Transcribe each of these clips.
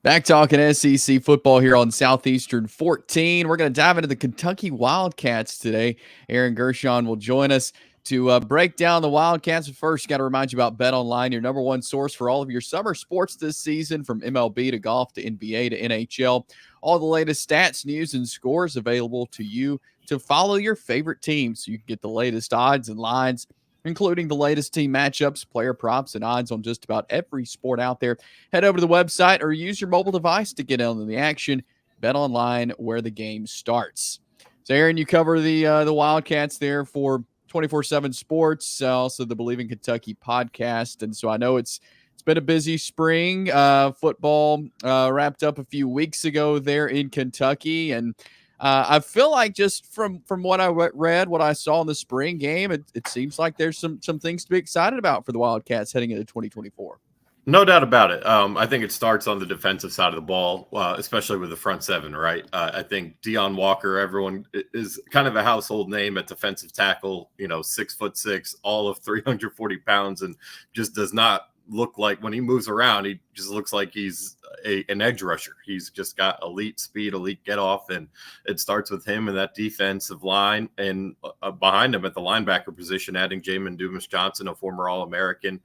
Back talking SEC football here on Southeastern 14. We're going to dive into the Kentucky Wildcats today. Aaron Gershon will join us to break down the Wildcats. But first, got to remind you about Bet Online, your number one source for all of your summer sports this season, from MLB to golf to NBA to NHL. All the latest stats, news, and scores available to you to follow your favorite teams. So you can get the latest odds and lines, including the latest team matchups, player props, and odds on just about every sport out there. Head over to the website or use your mobile device to get on the action. Bet online where the game starts. So, Aaron, you cover the Wildcats there for 24/7 Sports, also the Believe in Kentucky podcast, and so I know it's been a busy spring. Football wrapped up a few weeks ago there in Kentucky, and I feel like just from what I read, what I saw in the spring game, it seems like there's some things to be excited about for the Wildcats heading into 2024. No doubt about it. I think it starts on the defensive side of the ball, especially with the front seven, right? I think Deion Walker, everyone is kind of a household name at defensive tackle, 6'6", all of 340 pounds, and just does not look like, when he moves around, he just looks like he's an edge rusher. He's just got elite speed, elite get off, and it starts with him and that defensive line, and behind him at the linebacker position, adding Jamin Dumas-Johnson, a former All-American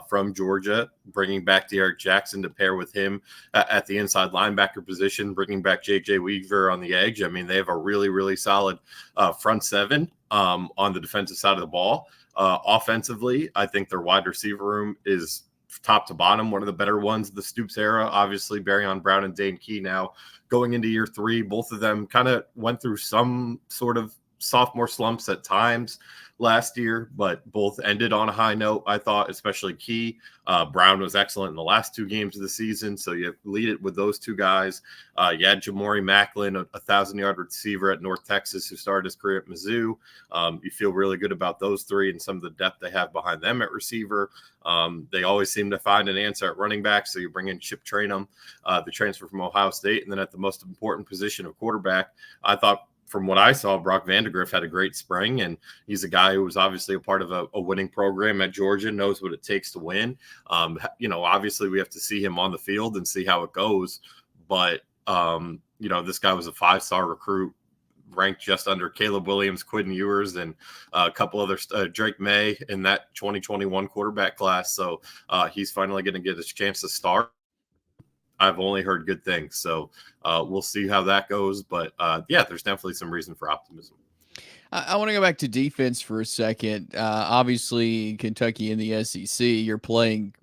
from Georgia, bringing back Derek Jackson to pair with him at the inside linebacker position, bringing back J.J. Weaver on the edge. I mean, they have a really, really solid front seven on the defensive side of the ball. Offensively, I think their wide receiver room is top to bottom one of the better ones of the Stoops era. Obviously, Barryon Brown and Dane Key now going into year three. Both of them kind of went through some sort of sophomore slumps at times last year, but both ended on a high note, I thought, especially Key. Brown was excellent in the last two games of the season, so you lead it with those two guys. You had Jamori Macklin, a 1,000-yard receiver at North Texas, who started his career at Mizzou. You feel really good about those three and some of the depth they have behind them at receiver. They always seem to find an answer at running back, so you bring in Chip Trainum, the transfer from Ohio State, and then at the most important position of quarterback, I thought, from what I saw, Brock Vandagriff had a great spring, and he's a guy who was obviously a part of a winning program at Georgia, knows what it takes to win. Obviously we have to see him on the field and see how it goes, but this guy was a 5-star recruit, ranked just under Caleb Williams, Quinn Ewers, and a couple other Drake May in that 2021 quarterback class. So he's finally going to get his chance to start. I've only heard good things, so we'll see how that goes. But there's definitely some reason for optimism. I want to go back to defense for a second. Obviously, Kentucky in the SEC, you're playing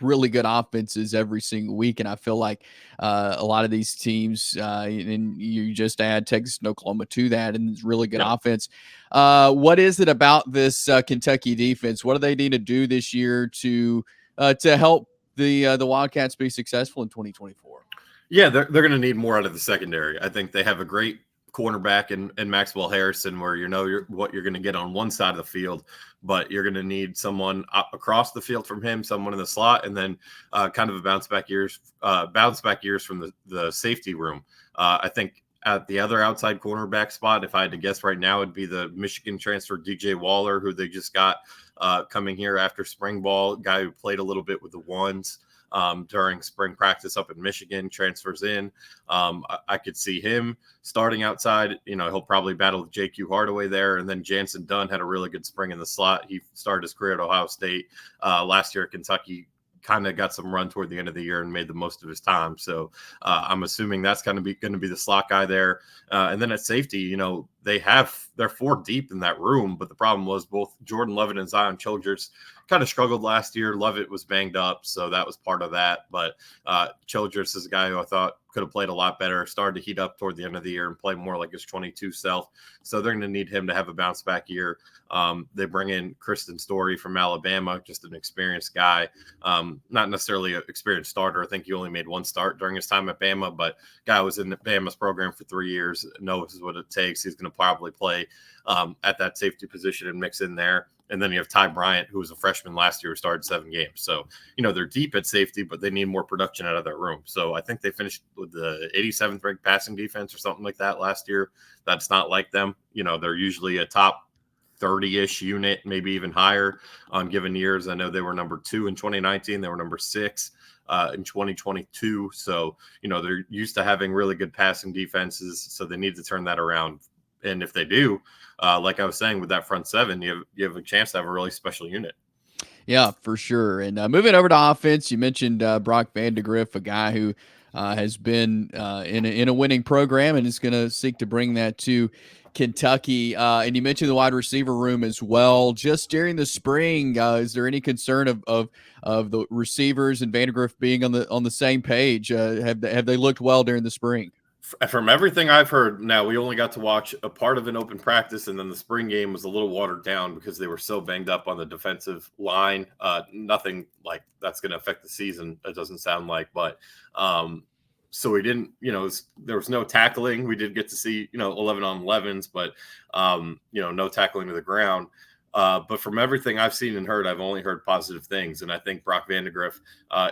really good offenses every single week, and I feel like a lot of these teams, and you just add Texas and Oklahoma to that, and it's really good offense. What is it about this Kentucky defense? What do they need to do this year to help the Wildcats be successful in 2024? Yeah, they're going to need more out of the secondary. I think they have a great cornerback in Maxwell Harrison, where what you're going to get on one side of the field, but you're going to need someone across the field from him, someone in the slot, and then kind of a bounce back years from the safety room. I think at the other outside cornerback spot, if I had to guess right now, it'd be the Michigan transfer DJ Waller, who they just got coming here after spring ball, guy who played a little bit with the ones during spring practice up in Michigan, transfers in. I could see him starting outside. He'll probably battle with JQ Hardaway there. And then Jansen Dunn had a really good spring in the slot. He started his career at Ohio State. Last year at Kentucky, kind of got some run toward the end of the year and made the most of his time. So I'm assuming that's going to be the slot guy there. And then at safety, they're 4 deep in that room, but the problem was both Jordan Lovett and Zion Childress kind of struggled last year. Lovett was banged up, so that was part of that. But Childress is a guy who I thought could have played a lot better, started to heat up toward the end of the year and play more like his 22 self. So they're going to need him to have a bounce back year. They bring in Kristen Story from Alabama, just an experienced guy, not necessarily an experienced starter. I think he only made 1 start during his time at Bama, but guy was in Bama's program for 3 years, knows what it takes. He's going to probably play at that safety position and mix in there. And then you have Ty Bryant, who was a freshman last year, who started 7 games. So, they're deep at safety, but they need more production out of that room. So I think they finished with the 87th ranked passing defense or something like that last year. That's not like them. They're usually a top 30-ish unit, maybe even higher on given years. I know they were number 2 in 2019. They were number 6 in 2022. So, they're used to having really good passing defenses. So they need to turn that around. And if they do, like I was saying, with that front seven, you have a chance to have a really special unit. Yeah, for sure. And moving over to offense, you mentioned Brock Vandagriff, a guy who has been in a winning program and is going to seek to bring that to Kentucky. And you mentioned the wide receiver room as well. Just during the spring, is there any concern of the receivers and Vandagriff being on the same page? Have they looked well during the spring? From everything I've heard, now we only got to watch a part of an open practice, and then the spring game was a little watered down because they were so banged up on the defensive line. Nothing like that's going to affect the season, it doesn't sound like. But so we didn't, there was no tackling. We did get to see, 11 on 11s, but, no tackling to the ground. But from everything I've seen and heard, I've only heard positive things. And I think Brock Vandagriff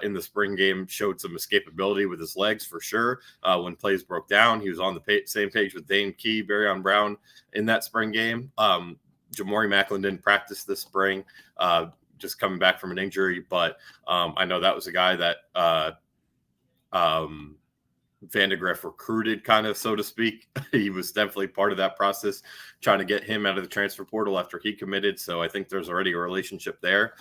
in the spring game showed some escapability with his legs for sure. When plays broke down, he was on the same page with Dane Key, Barryon Brown in that spring game. Jamori Macklin didn't practice this spring, just coming back from an injury. But I know that was a guy that Vandagriff recruited, kind of, so to speak. He was definitely part of that process, trying to get him out of the transfer portal after he committed. So I think there's already a relationship there.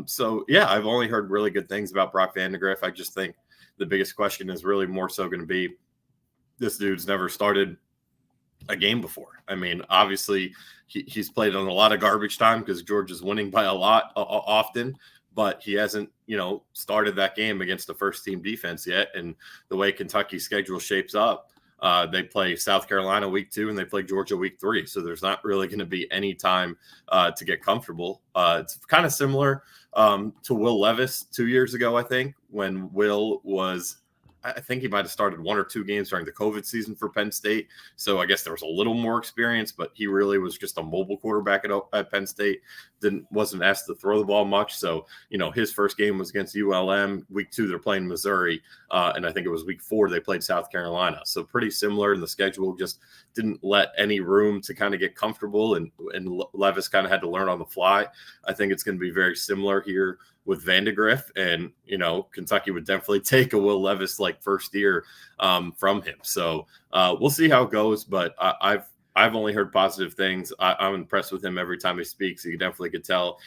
So yeah, I've only heard really good things about Brock Vandagriff. I just think the biggest question is really more so going to be, this dude's never started a game before. I mean, obviously he's played on a lot of garbage time because Georgia's winning by a lot often, but he hasn't, started that game against the first team defense yet. And the way Kentucky's schedule shapes up, they play South Carolina week 2 and they play Georgia week 3. So there's not really going to be any time to get comfortable. It's kind of similar to Will Levis 2 years ago, I think, when Will was, I think he might have started 1 or 2 games during the COVID season for Penn State. So I guess there was a little more experience, but he really was just a mobile quarterback at Penn State. Wasn't asked to throw the ball much. So, his first game was against ULM. Week 2, they're playing Missouri. And I think it was week 4, they played South Carolina. So pretty similar in the schedule, just didn't let any room to kind of get comfortable. And Levis kind of had to learn on the fly. I think it's going to be very similar here with Vandagriff, and Kentucky would definitely take a Will Levis like first year from him. So we'll see how it goes. But I've only heard positive things. I'm impressed with him every time he speaks. You definitely could tell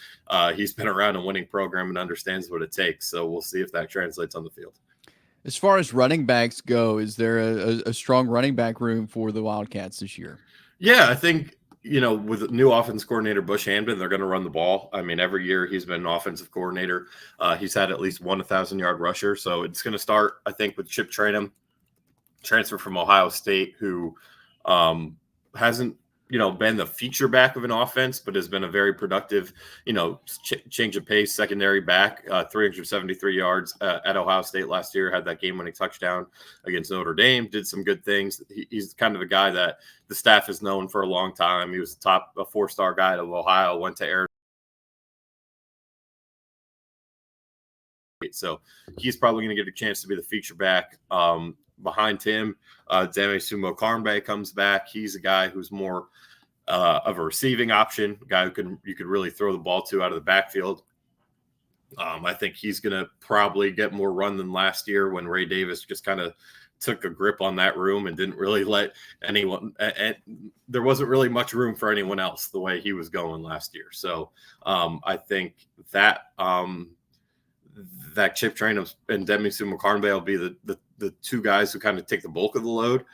he's been around a winning program and understands what it takes. So we'll see if that translates on the field. As far as running backs go, is there a strong running back room for the Wildcats this year? Yeah, I think, with new offense coordinator Bush Hampton, they're going to run the ball. I mean, every year he's been an offensive coordinator. He's had at least 1 1,000-yard rusher. So it's going to start, I think, with Chip Trayanum, transfer from Ohio State, who hasn't, been the feature back of an offense, but has been a very productive, change of pace secondary back. 373 yards at Ohio State last year, had that game-winning touchdown against Notre Dame, did some good things. He's kind of a guy that the staff has known for a long time. He was a 4-star guy out of Ohio, went to Aaron. So he's probably going to get a chance to be the feature back. Behind him, Dame-Sumo Karmbe comes back. He's a guy who's more of a receiving option, a guy who you could really throw the ball to out of the backfield. I think he's going to probably get more run than last year when Ray Davis just kind of took a grip on that room and didn't really let anyone, and there wasn't really much room for anyone else the way he was going last year. So I think that that Chip Trayanum and Dame-Sumo Karmbe will be the 2 guys who kind of take the bulk of the load.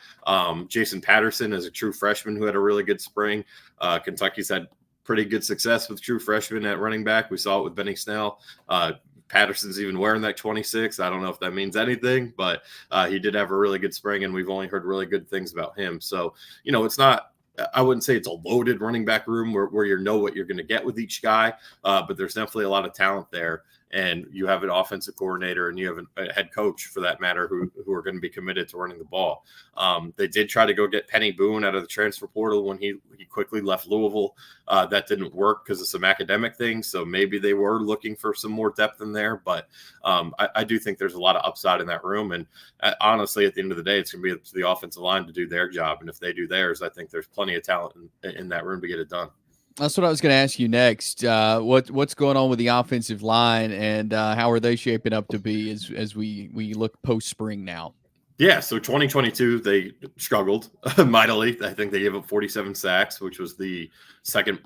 Jason Patterson is a true freshman who had a really good spring. Kentucky's had pretty good success with true freshmen at running back. We saw it with Benny Snell. Patterson's even wearing that 26. I don't know if that means anything, but he did have a really good spring, and we've only heard really good things about him. So, it's not, I wouldn't say it's a loaded running back room where you know what you're going to get with each guy, but there's definitely a lot of talent there. And you have an offensive coordinator and you have a head coach, for that matter, who are going to be committed to running the ball. They did try to go get Penny Boone out of the transfer portal when he quickly left Louisville. That didn't work because of some academic things. So maybe they were looking for some more depth in there. But I do think there's a lot of upside in that room. And honestly, at the end of the day, it's going to be up to the offensive line to do their job. And if they do theirs, I think there's plenty of talent in that room to get it done. That's what I was going to ask you next. What's going on with the offensive line, and how are they shaping up to be as we look post spring now? Yeah, so 2022 they struggled mightily. I think they gave up 47 sacks, which was the second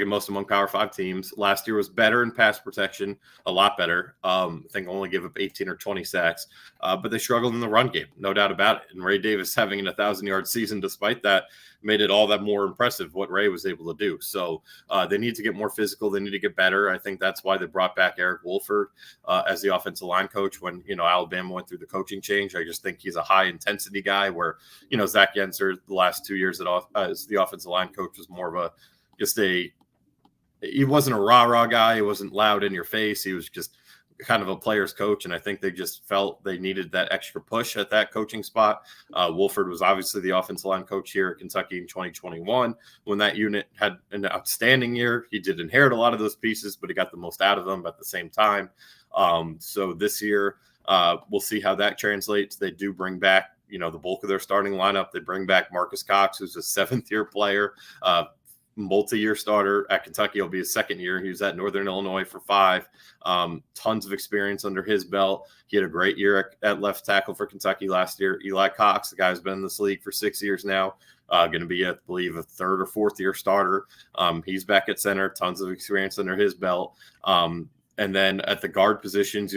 most among Power 5 teams. Last year was better in pass protection, a lot better. I think only gave up 18 or 20 sacks, but they struggled in the run game, no doubt about it. And Ray Davis having an 1,000-yard season despite that made it all that more impressive what Ray was able to do. So they need to get more physical. They need to get better. I think that's why they brought back Eric Wolford as the offensive line coach when, Alabama went through the coaching change. I just think he's a high intensity guy where, Zach Yenser the last 2 years as the offensive line coach was more of he wasn't a rah-rah guy. He wasn't loud in your face. He was just kind of a player's coach, and I think they just felt they needed that extra push at that coaching spot. Wolford was obviously the offensive line coach here at Kentucky in 2021 when that unit had an outstanding year. He did inherit a lot of those pieces, but he got the most out of them at the same time. So this year, we'll see how that translates. They do bring back, the bulk of their starting lineup. They bring back Marcus Cox, who's a seventh-year player, multi-year starter at Kentucky. Will be his second year. He was at Northern Illinois for 5. Tons of experience under his belt. He had a great year at left tackle for Kentucky last year. Eli Cox, the guy who's been in this league for 6 years now, going to be, I believe, a third or fourth year starter. He's back at center. Tons of experience under his belt. And then at the guard positions,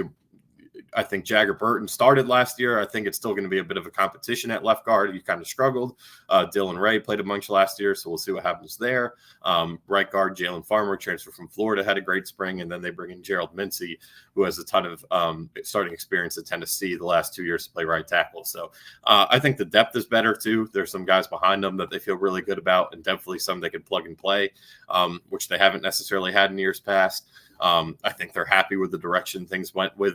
I think Jagger Burton started last year. I think it's still going to be a bit of a competition at left guard. He kind of struggled. Dylan Ray played a bunch last year, so we'll see what happens there. Right guard, Jalen Farmer, transfer from Florida, had a great spring, and then they bring in Gerald Mincy, who has a ton of starting experience at Tennessee the last 2 years to play right tackle. So I think the depth is better, too. There's some guys behind them that they feel really good about, and definitely some they can plug and play, which they haven't necessarily had in years past. I think they're happy with the direction things went with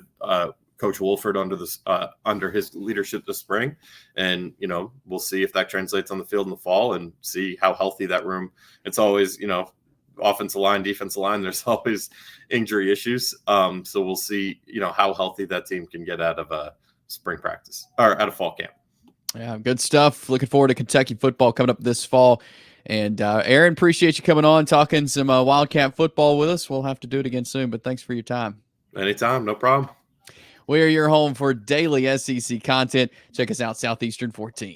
Coach Wolford under his leadership this spring. And, we'll see if that translates on the field in the fall and see how healthy that room. It's always, offensive line, defensive line, there's always injury issues. So we'll see, how healthy that team can get out of spring practice or out of fall camp. Yeah, good stuff. Looking forward to Kentucky football coming up this fall. And Aaron, appreciate you coming on, talking some Wildcat football with us. We'll have to do it again soon, but thanks for your time. Anytime, no problem. We are your home for daily SEC content. Check us out, Southeastern 14.